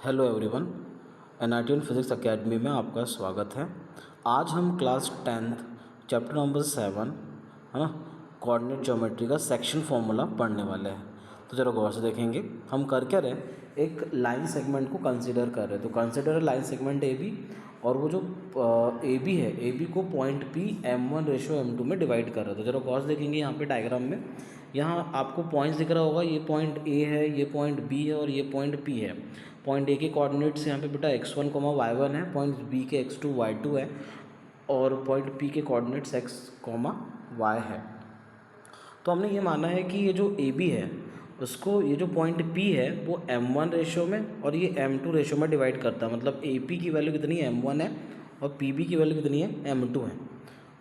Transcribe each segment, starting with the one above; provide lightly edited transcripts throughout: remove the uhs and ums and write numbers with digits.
Hello everyone, NIT physics academy में आपका स्वागत है। आज हम क्लास 10th चैप्टर नंबर 7 है ना, कोऑर्डिनेट ज्योमेट्री का सेक्शन फॉर्मूला पढ़ने वाले हैं। तो ज़रा गौर से देखेंगे हम कर क्या रहे हैं, एक लाइन सेगमेंट को कंसीडर कर रहे हैं। तो consider line segment A B, और वो जो ए बी है, ए बी को पॉइंट पी M1:M2 में डिवाइड कर रहे हैं। तो ज़रा गौर से देखेंगे यहाँ पे डायग्राम में, यहाँ आपको पॉइंट्स दिख रहा होगा। ये पॉइंट ए है, ये पॉइंट बी है और ये पॉइंट पी है। पॉइंट ए के कोऑर्डिनेट्स यहाँ पे बेटा x1, y1 है, पॉइंट बी के x2, y2 है, और पॉइंट पी के कोऑर्डिनेट्स x, y है। तो हमने ये माना है कि ये जो ए बी है उसको, ये जो पॉइंट P है वो M1 रेशो में और ये M2 रेशो में डिवाइड करता है। मतलब AP की वैल्यू कितनी है, M1 है, और PB की वैल्यू कितनी है, M2 है।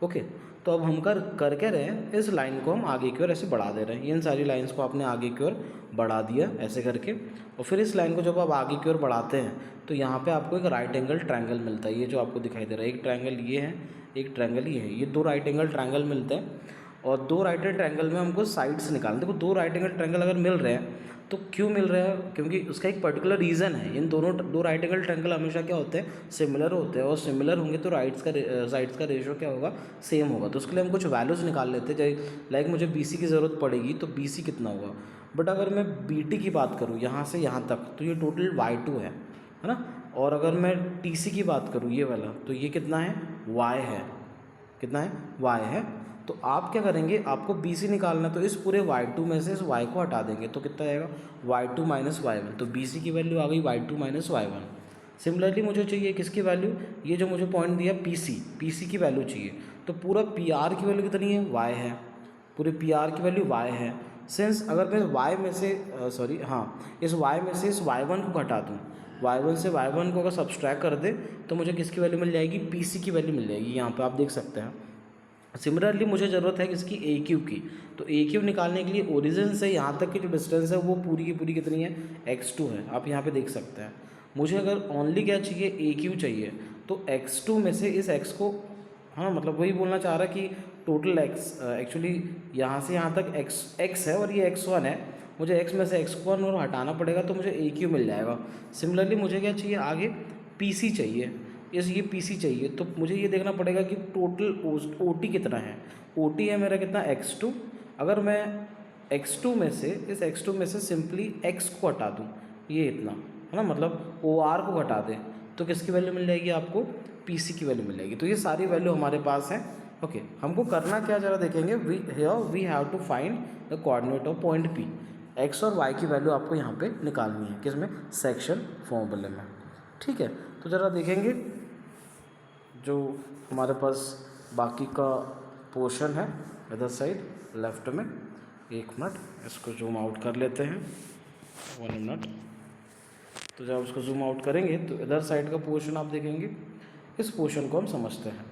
ओके, तो अब हम कर क्या रहे हैं, इस लाइन को हम आगे की ओर ऐसे बढ़ा दे रहे हैं। इन सारी लाइंस को आपने आगे की ओर बढ़ा दिया ऐसे करके, और फिर इस लाइन को जब आप आगे की ओर बढ़ाते हैं तो यहाँ पे आपको एक राइट एंगल ट्रायंगल मिलता है। ये जो आपको दिखाई दे रहा है, एक ट्रायंगल ये है, एक ट्रायंगल ये है, ये दो राइट एंगल ट्रायंगल मिलते हैं। और दो राइट एंगल ट्रायंगल में हमको साइड्स निकालना। देखो, दो राइट एंगल ट्रायंगल अगर मिल रहे हैं तो क्यों मिल रहा है, क्योंकि उसका एक पर्टिकुलर रीज़न है। इन दोनों दो राइट एंगल ट्रायंगल हमेशा क्या होते हैं, सिमिलर होते हैं, और सिमिलर होंगे तो साइड्स का रेशो क्या होगा, सेम होगा। तो उसके लिए हम कुछ वैल्यूज़ निकाल लेते हैं। लाइक मुझे BC की ज़रूरत पड़ेगी, तो BC कितना होगा। बट अगर मैं BT की बात करूँ यहाँ से यहाँ तक, तो ये टोटल y2 है ना। और अगर मैं TC की बात करूँ ये वाला, तो ये कितना है, y है। कितना है, y है। तो आप क्या करेंगे, आपको BC निकालना है, तो इस पूरे y2 में से इस y को हटा देंगे तो कितना आएगा, y2 - y1। तो BC की वैल्यू आ गई y2 - y1। सिमिलरली मुझे चाहिए किसकी वैल्यू, ये जो मुझे पॉइंट दिया PC की वैल्यू चाहिए। तो पूरा PR की वैल्यू कितनी है, y है। पूरे PR की वैल्यू y है। सिंस अगर मैं y में से इस y में से इस y1 को घटा दूँ, y1 से y1 को अगर सब्सट्रैक्ट कर दे तो मुझे किसकी वैल्यू मिल जाएगी, PC की वैल्यू मिल जाएगी। यहाँ पे आप देख सकते हैं। सिमिलरली मुझे ज़रूरत है किसकी, AQ की। तो AQ निकालने के लिए ओरिजिन से यहाँ तक की जो डिस्टेंस है वो पूरी की पूरी कितनी है, x2 है। आप यहाँ पे देख सकते हैं। मुझे अगर ओनली क्या चाहिए, AQ चाहिए, तो x2 में से इस x को, हाँ मतलब वही बोलना चाह रहा कि टोटल x, एक्चुअली यहाँ से यहाँ तक x है और ये x1 है। मुझे x में से x1 और हटाना पड़ेगा तो मुझे AQ मिल जाएगा। सिमिलरली मुझे क्या चाहिए, आगे PC चाहिए, ये PC चाहिए। तो मुझे ये देखना पड़ेगा कि टोटल OT कितना है। OT है मेरा कितना, x2। अगर मैं x2 में से, इस x2 में से सिंपली x को हटा दूँ, ये इतना है ना, मतलब OR को हटा दें, तो किसकी वैल्यू मिल जाएगी आपको, PC की वैल्यू मिल जाएगी। तो ये सारी वैल्यू हमारे पास है। ओके, हमको करना क्या ज़रा देखेंगे, we have to find the coordinate of point P। x और y की वैल्यू आपको यहाँ पे निकालनी है, किसमें, सेक्शन फॉर्मूले में। ठीक है, तो ज़रा देखेंगे जो हमारे पास बाकी का पोर्शन है इधर साइड लेफ्ट में। एक मिनट इसको जूम आउट कर लेते हैं, 1 मिनट। तो जब उसको जूम आउट करेंगे तो इधर साइड का पोर्शन आप देखेंगे। इस पोर्शन को हम समझते हैं।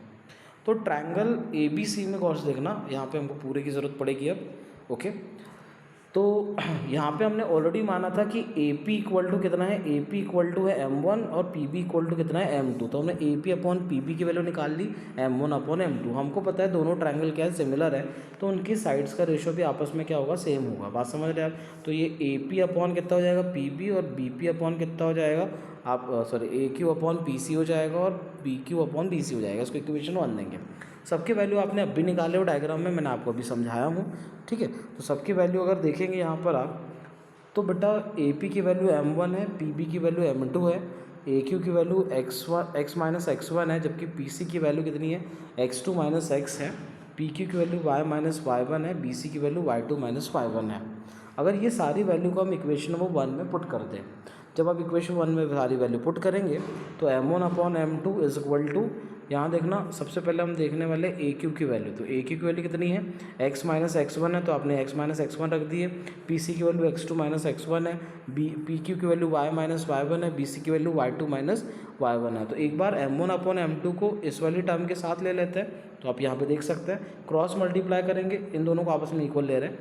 तो ट्रायंगल ABC में गौर से देखना, यहाँ पे हमको पूरे की ज़रूरत पड़ेगी अब। ओके, तो यहाँ पे हमने ऑलरेडी माना था कि AP इक्वल टू कितना है, AP इक्वल टू है M1 और PB इक्वल टू कितना है, M2। तो हमने AP अपॉन PB की वैल्यू निकाल ली, M1 अपॉन M2। हमको पता है दोनों ट्रायंगल क्या है, सिमिलर है, तो उनकी साइड्स का रेशो भी आपस में क्या होगा, सेम होगा। बात समझ रहे हैं आप। तो ये AP अपॉन कितना हो जाएगा, PB, और BP अपॉन कितना हो जाएगा, आप AQ अपॉन PC हो जाएगा, और BQ अपॉन BC हो जाएगा। इसको इक्वेशन 1 देंगे। सबकी वैल्यू आपने अभी निकाले हो डायग्राम में, मैंने आपको अभी समझाया हूँ। ठीक है, तो सबकी वैल्यू अगर देखेंगे यहाँ पर आप, तो बेटा AP की वैल्यू M1 है, PB की वैल्यू M2 है, AQ की वैल्यू x - x1 है, जबकि PC की वैल्यू कितनी है, x2 - x है, PQ की वैल्यू y - y1 है, BC की वैल्यू y2 - y1 है। अगर ये सारी वैल्यू को हम इक्वेशन नंबर 1 में पुट कर दें, जब आप इक्वेशन 1 में सारी वैल्यू पुट करेंगे तो M1 upon M2 is equal to, यहाँ देखना सबसे पहले हम देखने वाले AQ की वैल्यू। तो AQ की वैल्यू कितनी है, x - x1 है, तो आपने x - x1 रख दिए। PC की वैल्यू x2 - x1 है, PQ की वैल्यू y - y1 है, BC की वैल्यू y2 - y1 है। तो एक बार M1 अपॉन M2 को इस वाली टर्म के साथ ले लेते हैं, तो आप यहाँ पे देख सकते हैं क्रॉस मल्टीप्लाई करेंगे, इन दोनों को आपस में इक्वल ले रहे हैं,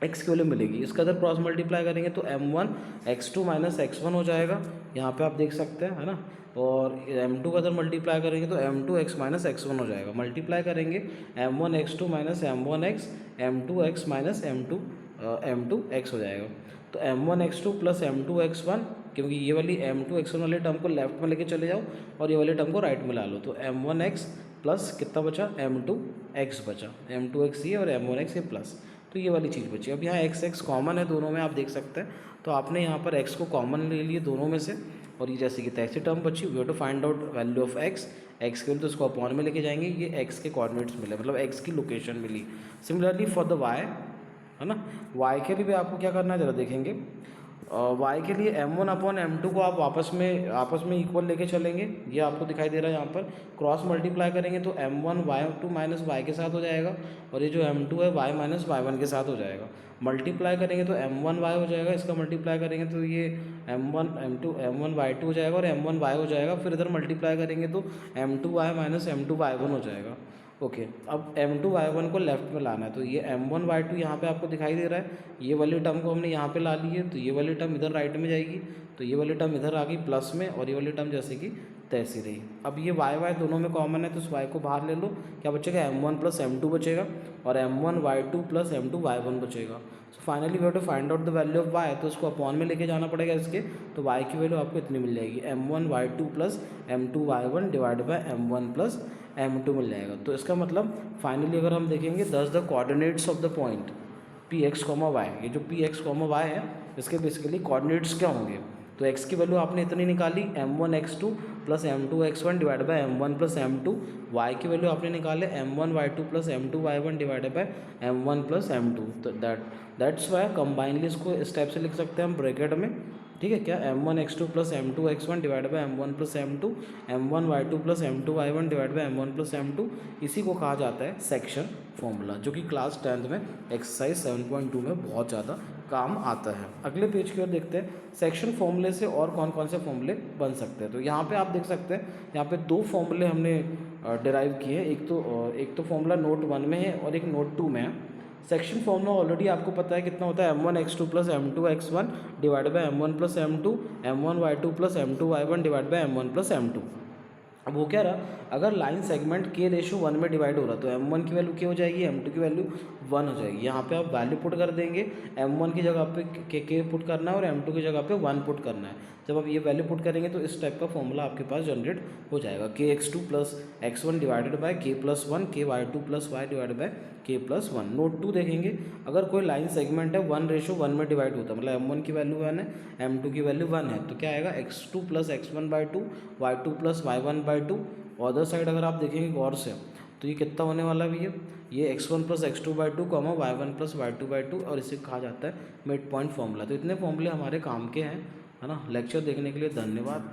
x की वैल्यू मिलेगी। इसका अगर क्रॉस मल्टीप्लाई करेंगे तो M1 x2 - x1 हो जाएगा, यहाँ पे आप देख सकते हैं, है ना। और M2 का अगर मल्टीप्लाई करेंगे तो M2 x - x1 हो जाएगा। मल्टीप्लाई करेंगे M1 x2 - M1 x, M2 x - M2 x हो जाएगा। तो M1 x2 plus M2 x1 क्योंकि ये वाली m2x1 वाले टर्म को लेफ्ट में लेके चले जाओ और ये वाले टर्म को राइट में ला लो, तो m1x प्लस कितना बचा, m2x बचा, m2x ये और m1x ये प्लस, तो ये वाली चीज़ बची। अब यहाँ x कॉमन है दोनों में, आप देख सकते हैं, तो आपने यहाँ पर x को कॉमन ले लिए दोनों में से, और ये जैसे कि तैसी टर्म बची, we have to find out value of x के लिए तो इसको अपॉन में लेके जाएंगे, ये x के कोऑर्डिनेट्स मिले, मतलब x की लोकेशन मिली। सिमिलरली फॉर द y, है ना, y के लिए भी आपको क्या करना है ज़रा देखेंगे। y के लिए m1 अपॉन m2 को आप आपस में इक्वल लेके चलेंगे, ये आपको दिखाई दे रहा है यहाँ पर, क्रॉस मल्टीप्लाई करेंगे तो m1 y2 माइनस y के साथ हो जाएगा, और ये जो m2 है y माइनस y1 के साथ हो जाएगा। मल्टीप्लाई करेंगे तो m1 y हो जाएगा, इसका मल्टीप्लाई करेंगे तो ये m1 y2 हो जाएगा और m1 y हो जाएगा, फिर इधर मल्टीप्लाई करेंगे तो m2 y minus m2 y1 हो जाएगा। ओके, अब m2 y1 को लेफ्ट में लाना है, तो ये m1 y2 यहाँ पे आपको दिखाई दे रहा है, ये वाली टर्म को हमने यहाँ पे ला ली है, तो ये वाली टर्म इधर राइट में जाएगी, तो ये वाली टर्म इधर आ गई प्लस में, और ये वाली टर्म जैसे कि तैसी रही। अब ये y दोनों में कॉमन है, तो इस y को बाहर ले लो, क्या बचेगा, m1 प्लस m2 बचेगा, और m1 y2 plus m2 y1 बचेगा। So finally we have to find out the value of y, तो इसको अपॉन में लेके जाना पड़ेगा इसके, तो y की वैल्यू आपको इतनी मिल जाएगी, m1 y2 plus m2 y1 divide by m1 plus m2 मिल जाएगा। तो इसका मतलब फाइनली अगर हम देखेंगे, दस the coordinates of the point px, y, ये जो px, y है, इसके बेसिकली कोऑर्डिनेट्स क्या होंगे, तो x की वैल्यू आपने इतनी निकाली m1 x2 plus m2 x1 divide by m1 plus m2, y की वैल्यू आपने निकाले m1 y2 plus m2 y1 divided by m1 plus m2, तो दैट्स वाई कंबाइनली इसको इस टाइप से लिख सकते हैं हम ब्रैकेट में, ठीक है क्या, m1 x2 plus m2 x1 divide by m1 plus m2, m1 y2 plus m2 y1 divide by m1 plus m2, इसी को कहा जाता है सेक्शन फॉर्मूला, जो कि क्लास 10th में एक्सरसाइज 7.2 में बहुत ज़्यादा काम आता है। अगले पेज की ओर देखते हैं, सेक्शन फॉर्मूले से और कौन कौन से फॉर्मूले बन सकते हैं। तो यहाँ पे आप देख सकते हैं, यहाँ पे दो फॉर्मूले हमने डिराइव किए हैं, एक तो फॉर्मूला नोट 1 में है और एक नोट 2 में है। सेक्शन फॉर्मूला ऑलरेडी आपको पता है कितना होता है, m1 x2 plus m2 x1 divide by m1 plus m2, m1 y2 plus m2 y1 divide by m1 plus m2। अब वो क्या रहा, अगर लाइन सेगमेंट k रेशो 1 में डिवाइड हो रहा तो m1 की वैल्यू क्या हो जाएगी, m2 की वैल्यू 1 हो जाएगी। यहाँ पे आप वैल्यू पुट कर देंगे, m1 की जगह पे k पुट करना है और m2 की जगह पे 1 पुट करना है। जब आप ये वैल्यू पुट करेंगे तो इस टाइप का फॉर्मूला आपके पास जनरेट हो जाएगा, kx2 plus x1 divided by k plus 1, ky2 plus y divided by k plus 1। Note 2 देखेंगे, अगर कोई लाइन सेगमेंट है 1 रेशो 1 में डिवाइड होता है, मतलब m1 की वैल्यू 1 है, m2 की वैल्यू 1 है, तो क्या आएगा, x2 plus x1 by 2, y2 plus y1 by 2। Other side अगर आप देखेंगे गौर से, तो ये कितना होने वाला भी है, ये x1 plus x2 by 2 comma y1 plus y2 by 2, और इसे कहा जाता है मिड पॉइंट फॉर्मूला। तो इतने फॉर्मूले हमारे काम के हैं, है ना। लेक्चर देखने के लिए धन्यवाद।